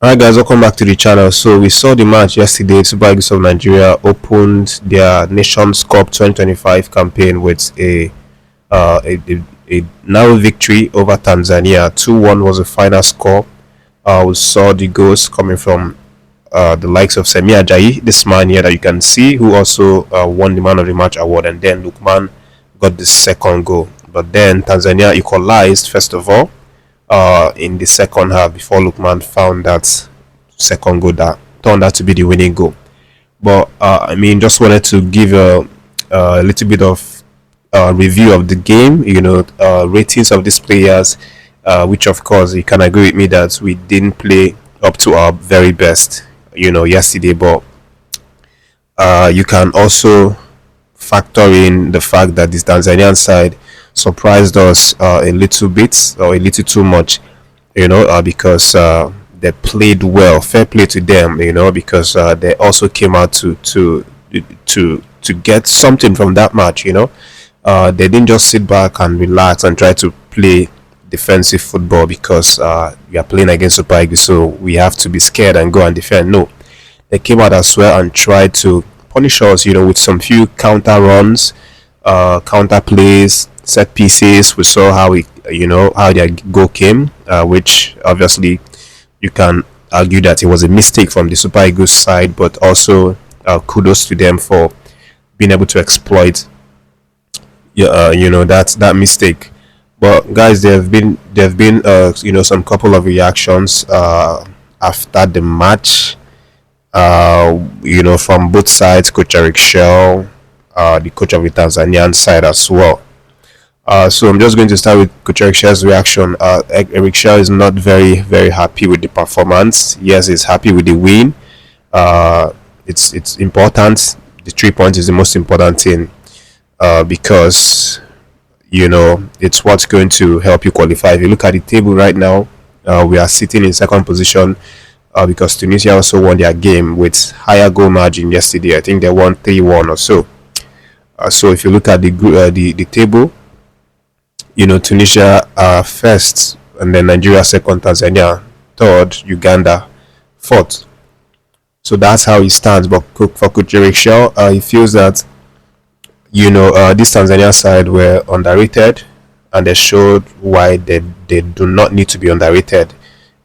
Alright guys, welcome back to the channel. So we saw the match yesterday. Super Eagles of Nigeria opened their Nations Cup 2025 campaign with a narrow victory over Tanzania. 2-1 was the final score. We saw the goals coming from the likes of Semi Ajayi, this man here that you can see, who also won the Man of the Match award, and then Lukman got the second goal. But then Tanzania equalized first of all in the second half before Lukman found that second goal that turned out to be the winning goal. But just wanted to give a little bit of review of the game, ratings of these players, which of course you can agree with me that we didn't play up to our very best, yesterday. But you can also factor in the fact that this Tanzanian side surprised us a little bit or a little too much, because they played well. Fair play to them, because they also came out to get something from that match. They didn't just sit back and relax and try to play defensive football because we are playing against Super Eagles, so we have to be scared and go and defend. No, they came out as well and tried to punish us, with some few counter runs, counter plays, set pieces. We saw how how their goal came, which obviously you can argue that it was a mistake from the Super Eagles side, but also kudos to them for being able to exploit that mistake. But guys, there have been some couple of reactions after the match, from both sides. Coach Eric Shell, the coach of the Tanzanian side as well. So I'm just going to start with Coach Eric Shell's reaction. Eric Shell is not very, very happy with the performance. Yes, he's happy with the win. It's important. The 3 points is the most important thing, because it's what's going to help you qualify. If you look at the table right now, we are sitting in second position because Tunisia also won their game with higher goal margin yesterday. I think they won 3-1 or so. So if you look at the table, Tunisia first, and then Nigeria second, Tanzania third, Uganda fourth. So that's how he stands. But for Coach Eric Shell, he feels that this Tanzania side were underrated, and they showed why they do not need to be underrated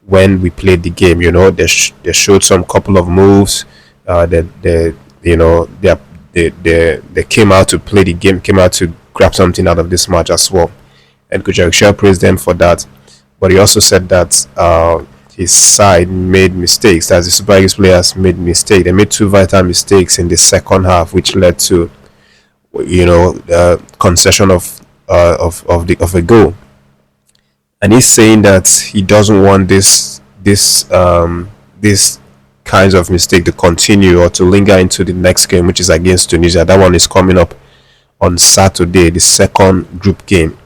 when we played the game. They showed some couple of moves. They came out to play the game, came out to grab something out of this match as well. And Coach Eric Shell praised them for that. But he also said that his side made mistakes, that the Super Eagles players made mistakes. They made 2 vital mistakes in the second half, which led to concession of a goal. And he's saying that he doesn't want this kinds of mistake to continue or to linger into the next game, which is against Tunisia. That one is coming up on Saturday, the second group game.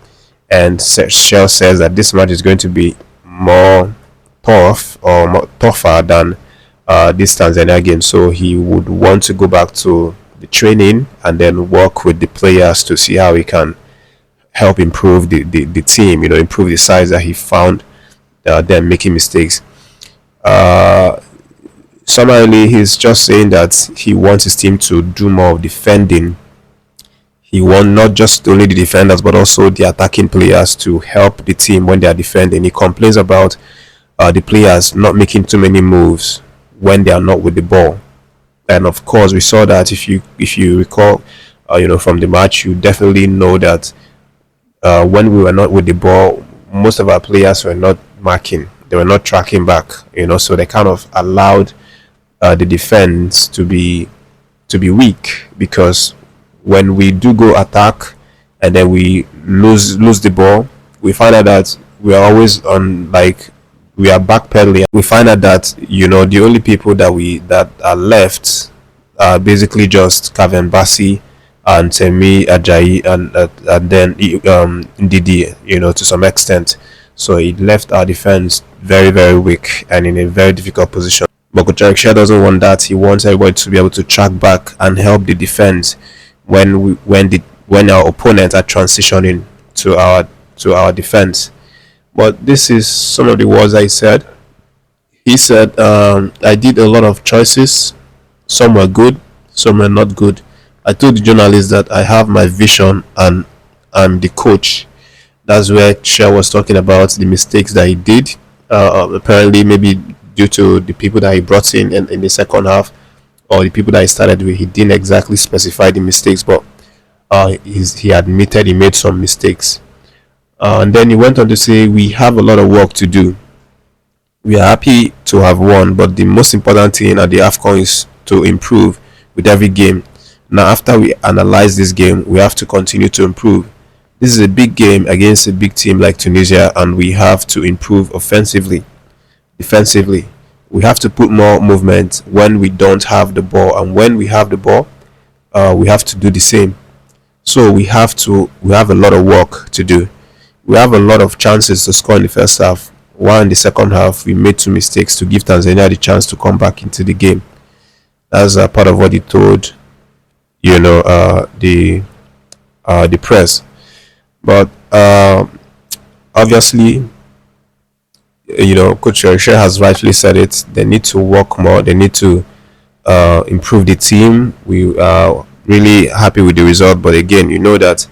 And Shell says that this match is going to be more tough or more tougher than this Tanzania game. So he would want to go back to the training and then work with the players to see how he can help improve the team, improve the sides that he found them making mistakes. Summarily, he's just saying that he wants his team to do more of defending. He wants not just only the defenders but also the attacking players to help the team when they are defending. He complains about the players not making too many moves when they are not with the ball. And of course, we saw that if you recall, from the match, you definitely know that when we were not with the ball, most of our players were not marking. They were not tracking back. So they kind of allowed the defense to be weak, because when we do go attack and then we lose the ball, we find out that we are always on, we are backpedaling. We find out that the only people that are left are basically just Kevin Bassi and Semi Ajayi and then Ndidi, to some extent. So it left our defense very, very weak and in a very difficult position. But Coach Eric Shell doesn't want that. He wants everybody to be able to track back and help the defense when our opponents are transitioning to our defense. But this is some of the words I said. He said, I did a lot of choices. Some were good, some were not good. I told the journalist that I have my vision and I'm the coach. That's where Chelle was talking about the mistakes that he did. Apparently, maybe due to the people that he brought in the second half, or the people that he started with, he didn't exactly specify the mistakes, but he admitted he made some mistakes. And then he went on to say, we have a lot of work to do. We are happy to have won, but the most important thing at the AFCON is to improve with every game. Now, after we analyze this game, we have to continue to improve. This is a big game against a big team like Tunisia, and we have to improve offensively, defensively. We have to put more movement when we don't have the ball, and when we have the ball, we have to do the same. So we have a lot of work to do. We have a lot of chances to score in the first half. While in the second half, we made two mistakes to give Tanzania the chance to come back into the game. That's part of what he told, the press. But obviously, Coach Share has rightly said it. They need to work more. They need to improve the team. We are really happy with the result, but again, you know that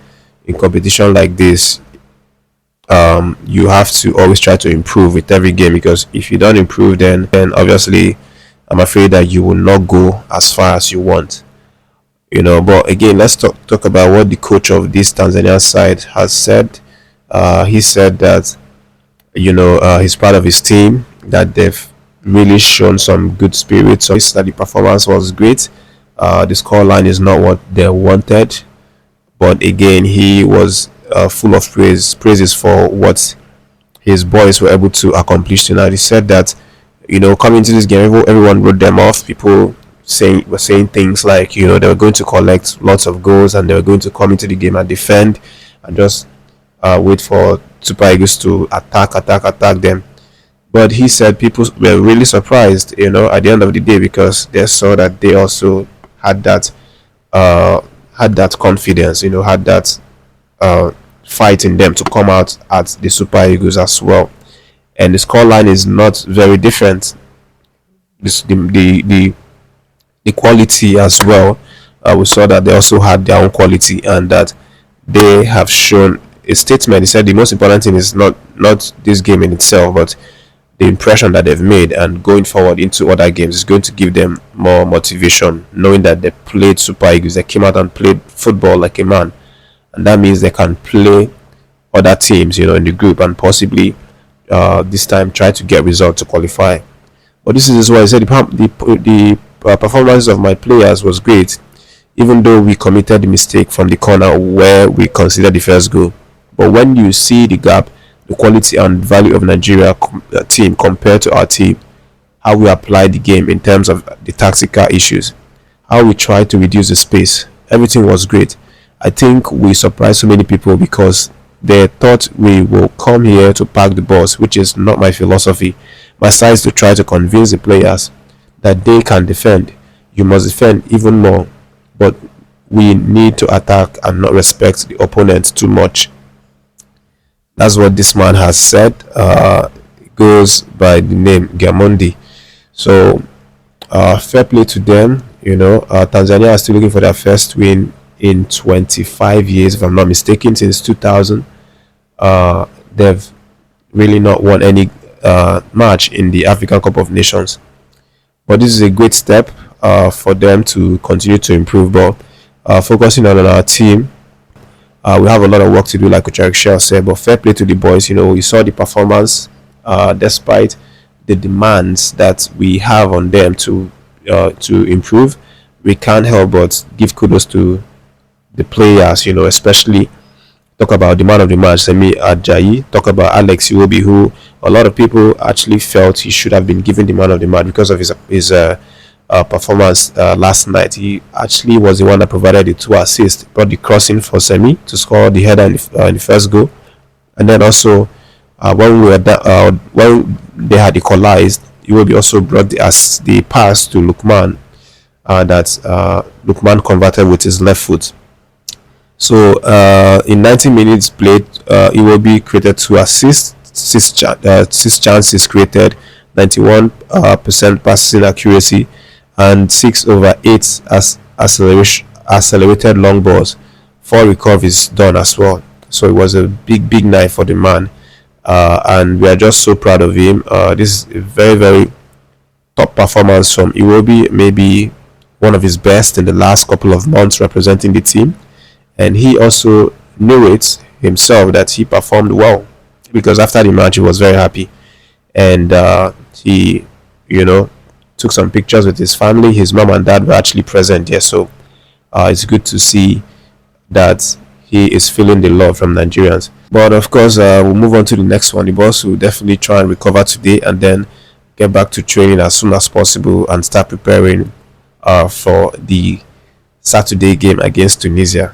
in competition like this, you have to always try to improve with every game, because if you don't improve, then obviously I'm afraid that you will not go as far as you want. But again, let's talk about what the coach of this Tanzania side has said. He said that he's proud of his team, that they've really shown some good spirit, so that the performance was great. The scoreline is not what they wanted, but again, he was full of praises for what his boys were able to accomplish tonight. He said that coming into this game, everyone wrote them off. People were saying things like they were going to collect lots of goals and they were going to come into the game and defend and just wait for Super Eagles to attack them. But he said people were really surprised, at the end of the day, because they saw that they also had that confidence, had that fight in them to come out at the Super Eagles as well. And the scoreline is not very different. The quality as well. We saw that they also had their own quality, and that they have shown a statement. He said the most important thing is not this game in itself, but the impression that they've made, and going forward into other games is going to give them more motivation, knowing that they played Super Eagles, they came out and played football like a man, and that means they can play other teams, in the group, and possibly this time try to get results to qualify. But this is why I said the performance of my players was great, even though we committed the mistake from the corner where we considered the first goal. But when you see the gap, the quality and value of Nigeria team compared to our team, how we applied the game in terms of the tactical issues, how we tried to reduce the space, everything was great. I think we surprised so many people because they thought we will come here to pack the bus, which is not my philosophy. My side is to try to convince the players that they can defend. You must defend even more, but we need to attack and not respect the opponent too much. That's what this man has said. It goes by the name Gamondi. So fair play to them. Tanzania are still looking for their first win in 25 years, if I'm not mistaken, since 2000. They've really not won any match in the African Cup of Nations. But this is a great step for them to continue to improve. But focusing on our team, we have a lot of work to do, like Coach Shelle said. But fair play to the boys. We saw the performance, despite the demands that we have on them to improve. We can't help but give kudos to the players. Especially talk about the man of the match, Semi Ajayi. Talk about Alex Iwobi, who a lot of people actually felt he should have been given the man of the match because of his performance last night. He actually was the one that provided the 2 assists, brought the crossing for Semi to score the header in the first goal, and then also when they had equalized, Iwobi also brought the pass to Lukman that Lukman converted with his left foot. So in 90 minutes played, Iwobi created 2 assists, 6 chances created. 91% passing accuracy, and 6/8 as accelerated long balls. 4 recoveries done as well. So it was a big night for the man, and we are just so proud of him. This is a very top performance from Iwobi, maybe one of his best in the last couple of months representing the team, and he also narrates himself that he performed well, because after the match he was very happy, and he, you know, took some pictures with his family. His mom and dad were actually present there, so it's good to see that he is feeling the love from Nigerians. But of course, we'll move on to the next one. The boss will definitely try and recover today, and then get back to training as soon as possible and start preparing for the Saturday game against Tunisia.